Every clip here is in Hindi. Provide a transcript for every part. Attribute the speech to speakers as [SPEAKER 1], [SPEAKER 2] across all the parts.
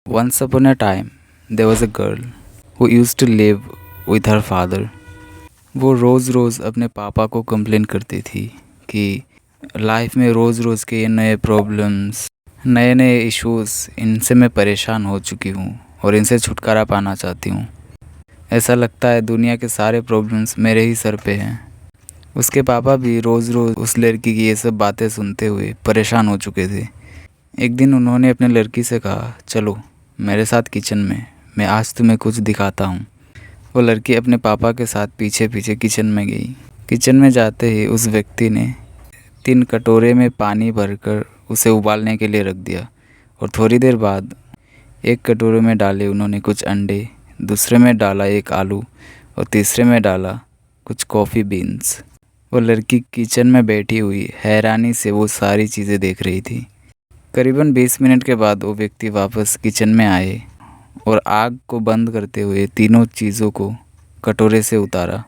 [SPEAKER 1] Once upon a time, there was a girl who used to live with her father. वो रोज़ रोज़ अपने पापा को कंप्लेन करती थी कि लाइफ में रोज़ रोज़ के ये नए प्रॉब्लम्स, नए नए इश्यूज़, इनसे मैं परेशान हो चुकी हूँ और इनसे छुटकारा पाना चाहती हूँ। ऐसा लगता है दुनिया के सारे प्रॉब्लम्स मेरे ही सर पे हैं। उसके पापा भी रोज़ रोज़ उस लड़की की ये सब बातें सुनते हुए परेशान हो चुके थे। एक दिन उन्होंने अपने लड़की से कहा, चलो मेरे साथ किचन में, मैं आज तुम्हें कुछ दिखाता हूँ। वो लड़की अपने पापा के साथ पीछे पीछे किचन में गई। किचन में जाते ही उस व्यक्ति ने 3 कटोरे में पानी भरकर उसे उबालने के लिए रख दिया और थोड़ी देर बाद एक कटोरे में डाले उन्होंने कुछ अंडे, दूसरे में डाला एक आलू और तीसरे में डाला कुछ कॉफ़ी बीन्स। वो लड़की किचन में बैठी हुई हैरानी से वो सारी चीज़ें देख रही थी। करीबन 20 मिनट के बाद वो व्यक्ति वापस किचन में आए और आग को बंद करते हुए तीनों चीज़ों को कटोरे से उतारा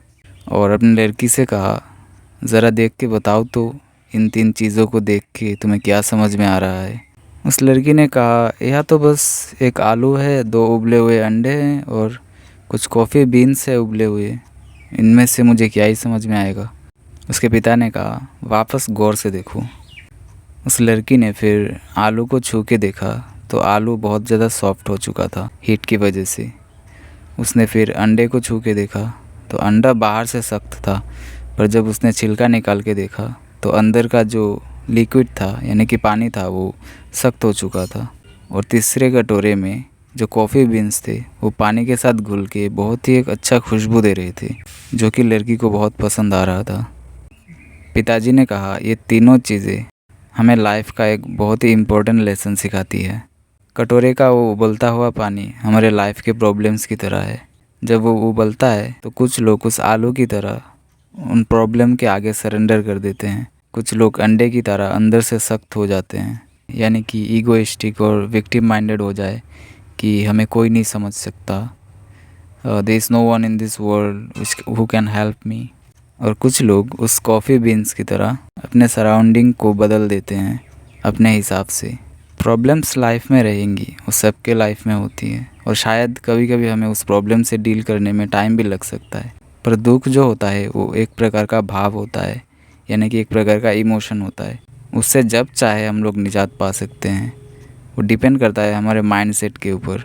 [SPEAKER 1] और अपनी लड़की से कहा, ज़रा देख के बताओ तो इन 3 चीज़ों को देख के तुम्हें क्या समझ में आ रहा है। उस लड़की ने कहा, यह तो बस एक आलू है, 2 उबले हुए अंडे हैं और कुछ कॉफ़ी बीन्स है उबले हुए, इनमें से मुझे क्या ही समझ में आएगा। उसके पिता ने कहा, वापस गौर से देखो। उस लड़की ने फिर आलू को छू के देखा तो आलू बहुत ज़्यादा सॉफ्ट हो चुका था हीट की वजह से। उसने फिर अंडे को छू के देखा तो अंडा बाहर से सख्त था, पर जब उसने छिलका निकाल के देखा तो अंदर का जो लिक्विड था यानी कि पानी था वो सख्त हो चुका था। और तीसरे कटोरे में जो कॉफ़ी बीन्स थे वो पानी के साथ घुल के बहुत ही एक अच्छा खुशबू दे रहे थे, जो कि लड़की को बहुत पसंद आ रहा था। पिताजी ने कहा, ये तीनों चीज़ें हमें लाइफ का एक बहुत ही इम्पोर्टेंट लेसन सिखाती है। कटोरे का वो उबलता हुआ पानी हमारे लाइफ के प्रॉब्लम्स की तरह है। जब वो उबलता है तो कुछ लोग उस आलू की तरह उन प्रॉब्लम के आगे सरेंडर कर देते हैं। कुछ लोग अंडे की तरह अंदर से सख्त हो जाते हैं, यानी कि ईगोइस्टिक और विक्टिम माइंडेड हो जाए कि हमें कोई नहीं समझ सकता, there is no one in this world who can help me. और कुछ लोग उस कॉफ़ी बीन्स की तरह अपने सराउंडिंग को बदल देते हैं अपने हिसाब से। प्रॉब्लम्स लाइफ में रहेंगी, वो सबके लाइफ में होती है और शायद कभी कभी हमें उस प्रॉब्लम से डील करने में टाइम भी लग सकता है। पर दुख जो होता है वो एक प्रकार का भाव होता है, यानी कि एक प्रकार का इमोशन होता है। उससे जब चाहे हम लोग निजात पा सकते हैं। वो डिपेंड करता है हमारे माइंडसेट के ऊपर।